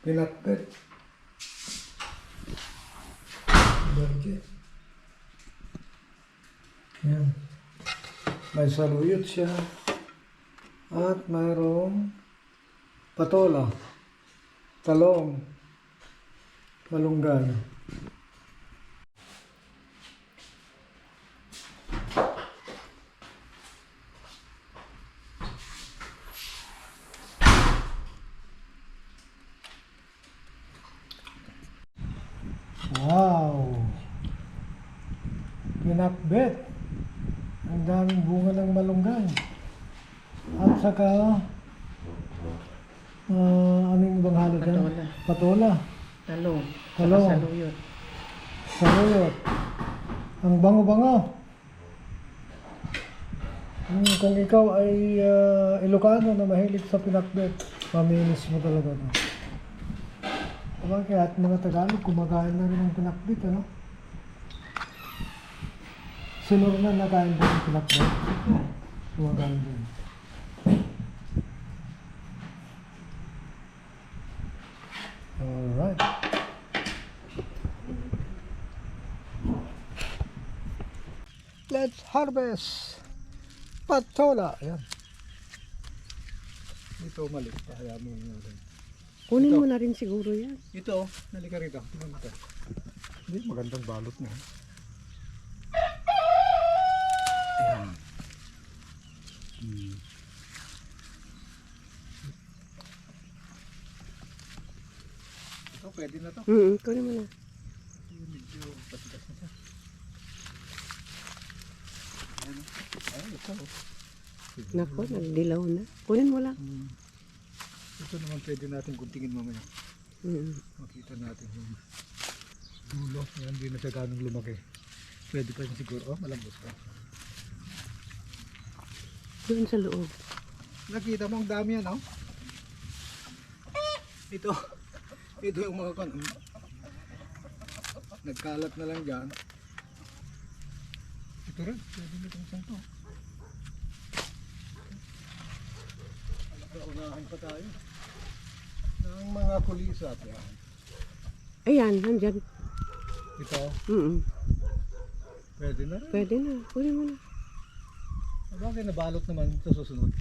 pinakbet. Berge. Yan. May saluyot siya. At mayroong patola, talong, malunggay. Wow! Pinakbet. Ang daming bunga ng malunggay. At saka, ano yung ibang halo dyan? Patola. Patola. Talong. Talong. Saka saluyot. Saluyot. Ang bango-bango. Kung ikaw ay Ilocano na mahilig sa pinakbet, maminis mo talaga ito. Kaya at mga Tagalog, kumakain na rin ng pinakbet, ano? Sinuro na nakain din ng pinakbet. Kumakain din. Alright. Let's harvest patola. Ayan. Ito mali. Kaya mo yun rin. Kunin Ito. mo na rin siguro yan. Ito, nalika rito. Tingnan mo ito. Hindi, magandang balot na. Ayan. Ito, pwede na to. Kunin mo na. Medyo patigas na siya. Ayan. Ay, ito. Nako, nagdilaw na. Kunin mo lang. Ito naman pwede natin kuntingin mamaya. Makita natin yung dulo. Yan, hindi na siya ganong lumaki. Pwede pa rin siguro. Oh, malambot pa. Doon sa loob. Nakita mo ang dami yan, oh. Ito. Ito yung mga kan. Nagkalat na lang dyan. Ito rin. Pwede na itong isang to. Unahan pa tayo. Ng mga kulisap yan. Ayan, nandyan. Ito. Pwede na rin. Pwede na. Kunin mo na. Bagay nabalot naman sa susunod.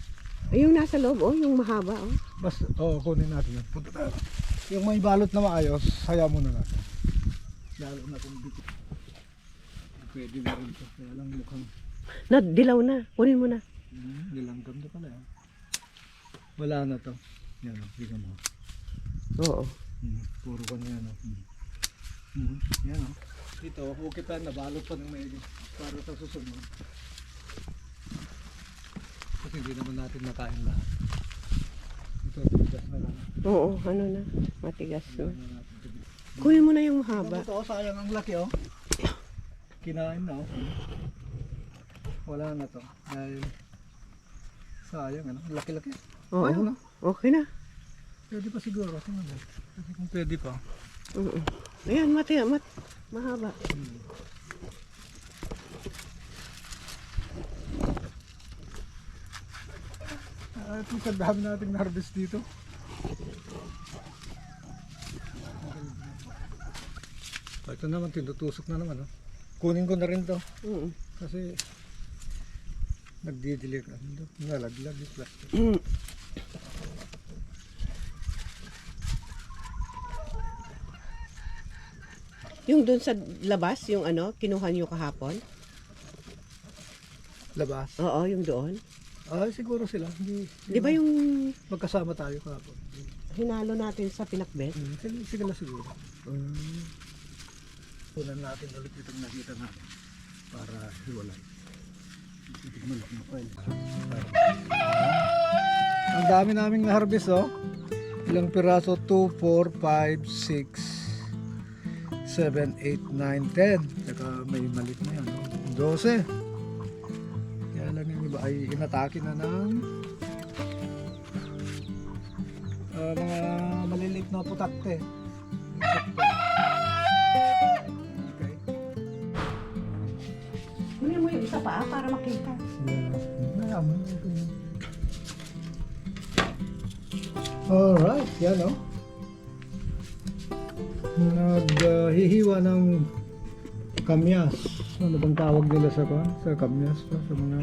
Ay, yung nasa loob, yung mahaba, Bas, kunin natin yun. Punta tayo. Yung may balot na maayos, saya muna natin. Lalo na kung dito. Pwede na rin ito. Kaya lang mukhang Nadilaw na. Kunin mo na. nilanggam na pala. Wala na to. Yan o, tingnan mo. Oo. Puro ka na yan o. Yan o. Ito, okay pa, nabalot pa ng maigi. Para sa susunod. Kasi hindi naman natin nakain lahat. Ito, tigas na lang. Oo, ano na. Matigas na. Yan na natin. Kunin mo na yung mahaba. Ito, sayang ang laki oh. Kinain na oh. Wala na to. Dahil sayang ano, laki-laki. Oo. Ayun, no? Okay na. Pwede pa siguro, tingnan mo. Kasi kung pwede pa. Ayan, mahaba. Ito sa dami nating na-harvest dito. Ito naman, tinutusok na naman. Oh. Kunin ko na rin to. Kasi nagdidilig. Nalaglag yung plastic. Yung doon sa labas, yung kinuha niyo kahapon? Labas. Oo, yung doon. Siguro sila. Di ba yung magkasama tayo kahapon? hinalo natin sa pinakbet? Sige na siguro. Kunan natin ulit itong nakita natin para hiwalay. Malak na pa Ang dami naming na-harvest oh. Ilang piraso? 2, 4, 5, 6, 7, 8, 9, 10. Saka may malit na yan. 12. Kaya lang yung iba ay inatake na ng mga maliliit na putakte. Okay. Kunin mo yung isa pa para makita. Alright, yan o. hihiwa ng kamyas. Ano bang tawag nila sa kamyas to? Sa mga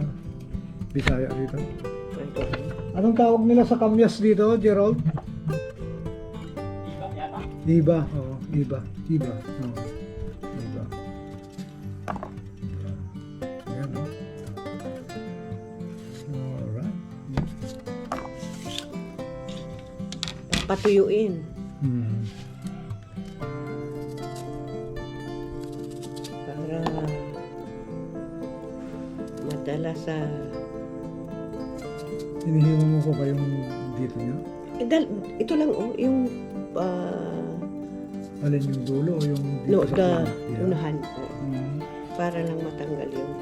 Bisaya dito. Anong tawag nila sa kamyas dito, Gerald? Iba, oo, iba. Oo. Iba. Ayan, oh. Alright. Patuyuin. Hmm. Para madala sa... Hinihiwa mo ko ba yung dito niya? Ito lang yung... Alin yung dulo o yung dito no, sa the Yeah. unahan. Hmm. Para lang matanggal yung...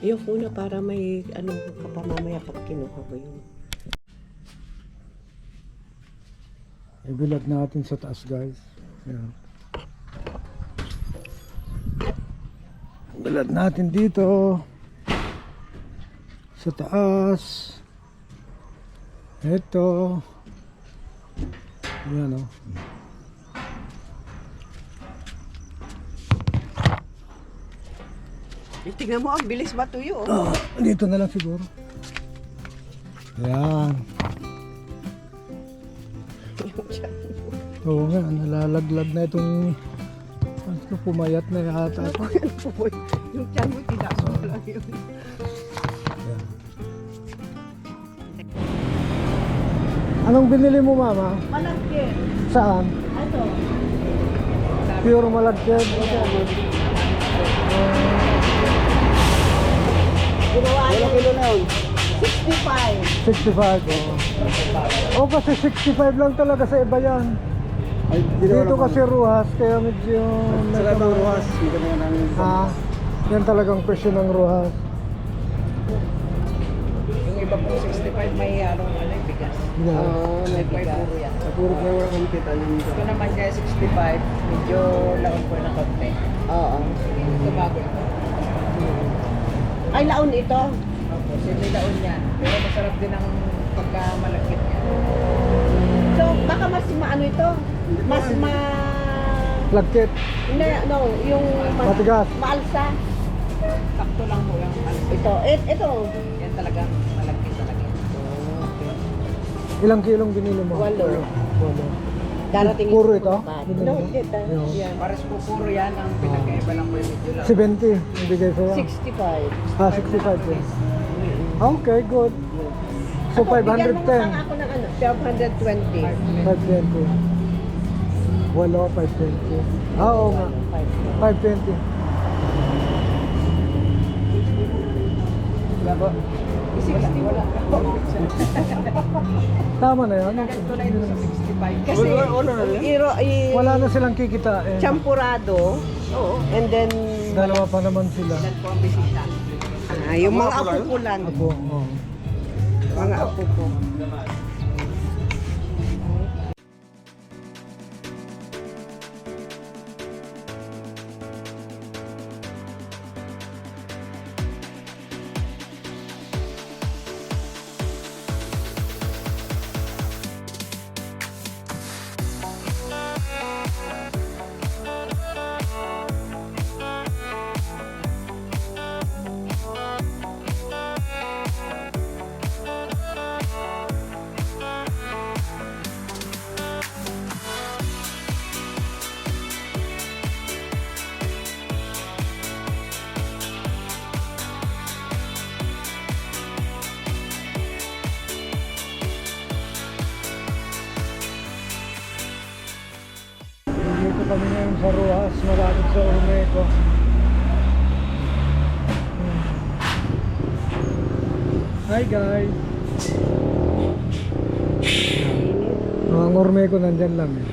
Yung una para may ano ka pa mamaya pag kinuha mo yung... Ibilad natin sa taas, guys. Ayan. Bilad natin dito sa taas. Ito. Ayan, oh. Tingnan mo, ang bilis matuyo. Dito na lang siguro. Ayan. Oo nga, nalalaglag na itong pumayat na yata ito. Yung tiyan mo, tinaso mo lang yun. Ayan. Anong binili mo, Mama? Malagkit. Saan? Ano? Pure malagkit. Ginawa Ilang yung kilo na yun? 65. 65, oo. Oh, kasi 65 lang talaga sa iba yan. Ay, Dito kasi ruhas, kaya medyo... Sila bang ruhas? Hindi kami namin. Ha? Yan talagang presyo ng ruhas. Yung iba po 65 may ano yung bigas. Yan. May puro yan. Puro kayo wala kami kita yung Ito naman niya 65, medyo laon po na konti. Oo. Ito bago ito. Ay, laon ito. Opo, sila laon yan. Pero masarap din ang pagkamalagkit niya. So, baka mas maano ito? Mas Lagkit. Hindi, no, yung Matigas. maalsa. Sakto lang po yung malagkit. Ito. Yan talagang malagkit talaga. Ilang kilong binili mo? 8. 8. Darating Puro yung ito? pagkain. No, ito. Ayun. Yan. Pares po puro yan. Ang pinagkaiba lang po yung medyo lang. 70 yung bigay sa'yo. 65. Ah, 65 din. Okay, good. So, Ako, bigyan mo 510. lang ako ng ano, 1220. 520. Walo, 520. Ah, oo nga. 520. Wala po. 60 wala. Tama na yan. Ito na ito sa 65. Kasi, Wala na silang kikitain. champurado. Oo. And then, Dalawa pa naman sila. Yan po ang bisita. yung mga apo ko lang. Ako, oh. Mga apo ko. Dito kami ngayon sa Ruas, malapit sa Ormeco. Hi guys! Mga Ormeco nandyan lang eh.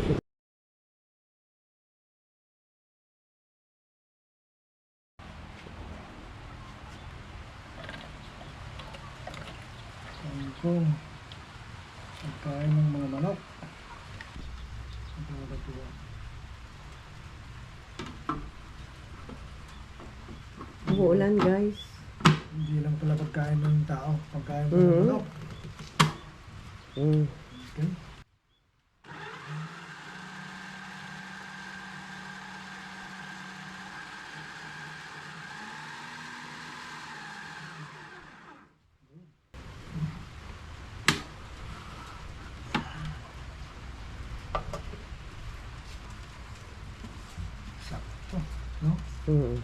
kangkong. Pagkain ng mga manok. Umuulan guys. Hindi lang pala pagkain ng tao, pagkain ng Mhm. manok. Mm. Okay. Sakto, no? Mm.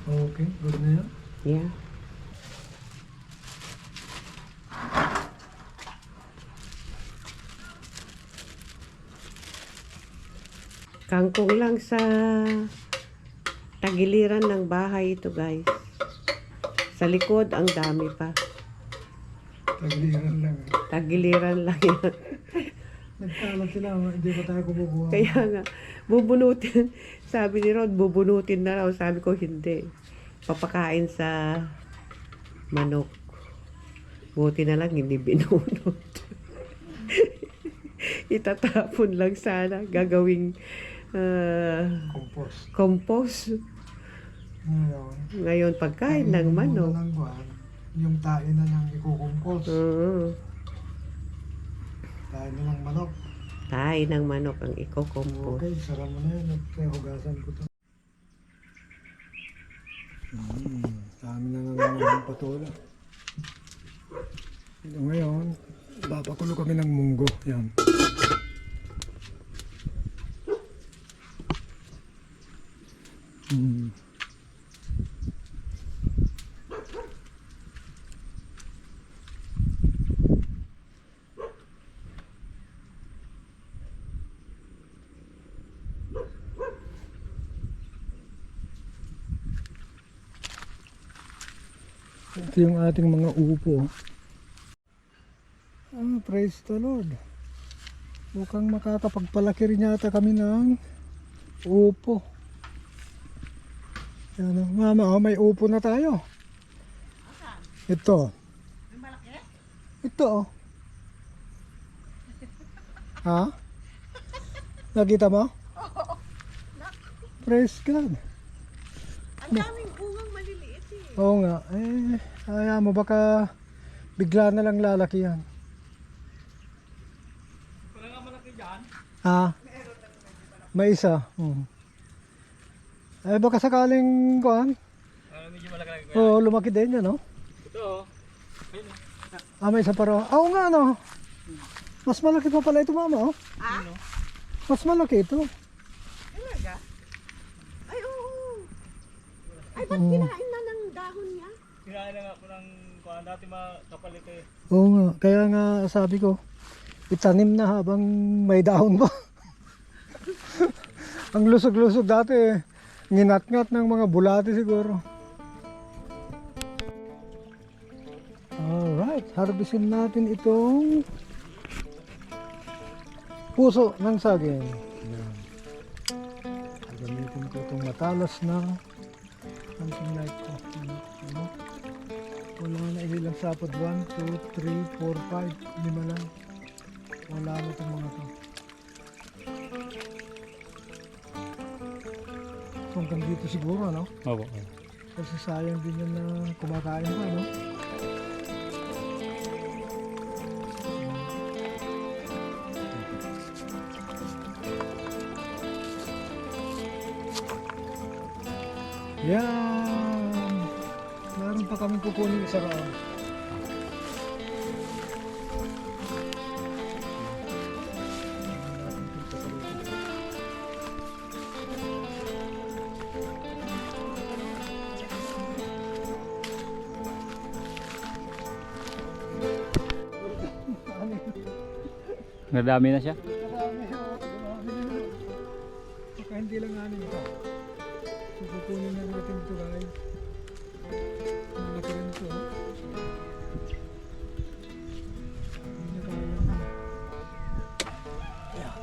Okay, good na yan. Yeah. Kangkong lang sa tagiliran ng bahay ito guys. Sa likod ang dami pa. Tagliran lang. Tagiliran lang yan. Nagkalat sila, hindi pa tayo kumukuha. Kaya nga, bubunutin. Sabi ni Rod, bubunutin na raw. Sabi ko, hindi. Papakain sa manok. Buti na lang, hindi binunot. Itatapon lang sana. Gagawing Compost. compost. Ngayon, Ngayon, pagkain ng manok. Ng buwan, yung tae na lang ikukumpos. Oo. Tae na lang manok. Tayo ng manok ang iko-compost. Okay, sara mo na yun at kaya hugasan ko to. Dami na lang ng patola. Ngayon, papakulo kami ng munggo. Yan. Ito yung ating mga upo. Praise the Lord. Mukhang makakapagpalaki rin yata kami ng upo. Yan, mama, may upo na tayo. Ito. Ito. Ha? Nakita mo? Praise God. Ang daming bungang maliliit eh. Oo nga. Kaya mo baka bigla na lang lalaki yan. Wala nga malaki dyan. Ha? May isa. Baka sakaling kuhan. Medyo malaki. Oo, lumaki din yan, no? Ito. May isa pa raw. Oo nga, no? Mas malaki pa pala ito, mama, oh. Ah? Mas malaki ito. Talaga? Ay, oo. Ay, ba't kinain na ng dahon niya? Kinain na nga ako ng kuhan. Dati makapal ito eh. Oo nga. Kaya nga sabi ko, itanim na habang may dahon pa. Ang lusog-lusog dati, nginat-ngat ng mga bulati siguro. Alright, harvestin natin itong puso ng saging. Yan. Gamitin ko itong matalas na something like ko. Ano? Wala na ilang sapot. 1, 2, 3, 4, 5. 5 lang. Wala na itong mga to. So, hanggang dito siguro, ano? Opo. Kasi sayang din yan na kumakain pa, no? Yan! Meron pa kami kukunin isa raw. Nadami na siya. Marami, saka hindi lang namin ito. So, kukunin na natin ito, guys. Malaki rin ito. Hindi na kaya na. Ayan.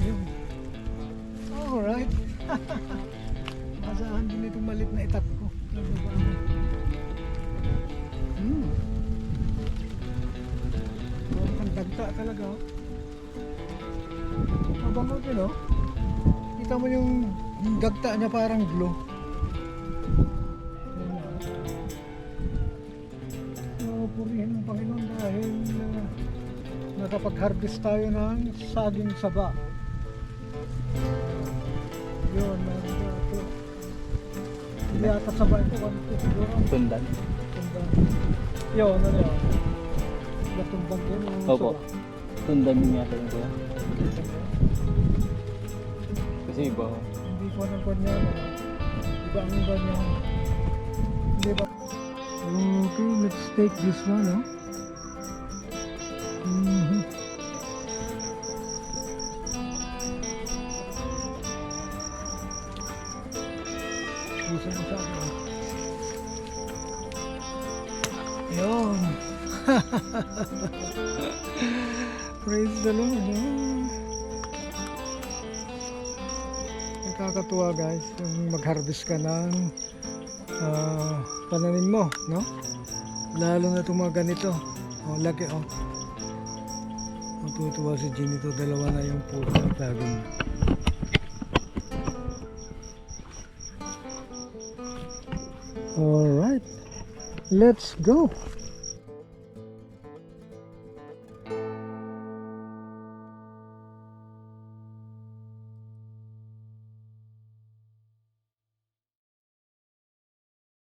Ayun. Oh, talaga. Mabango din, oh. Kita mo yung dagta niya parang glow. Ayan na. So, purihin ang Panginoon dahil nakapag-harvest tayo ng saging saba. Yun, meron ka ito. Hindi ata saba ito, 1 siguro. Tundan. Tumbang. Yun, ano yun? Natumbang din. yung Opo. saba. Tundan din yata yung kuya. Kasi iba. Hindi ko ng kanya. Iba ang kanya. Hindi ba? Okay, let's take this one, oh. Gusto mo sa akin. Yun. Praise the Lord. Nakakatuwa guys, yung mag-harvest ka ng pananim mo, no? Lalo na itong mga ganito. Oh, laki oh. Matutuwa si Ginny to, dalawa na yung puso ng saging. Alright, let's go.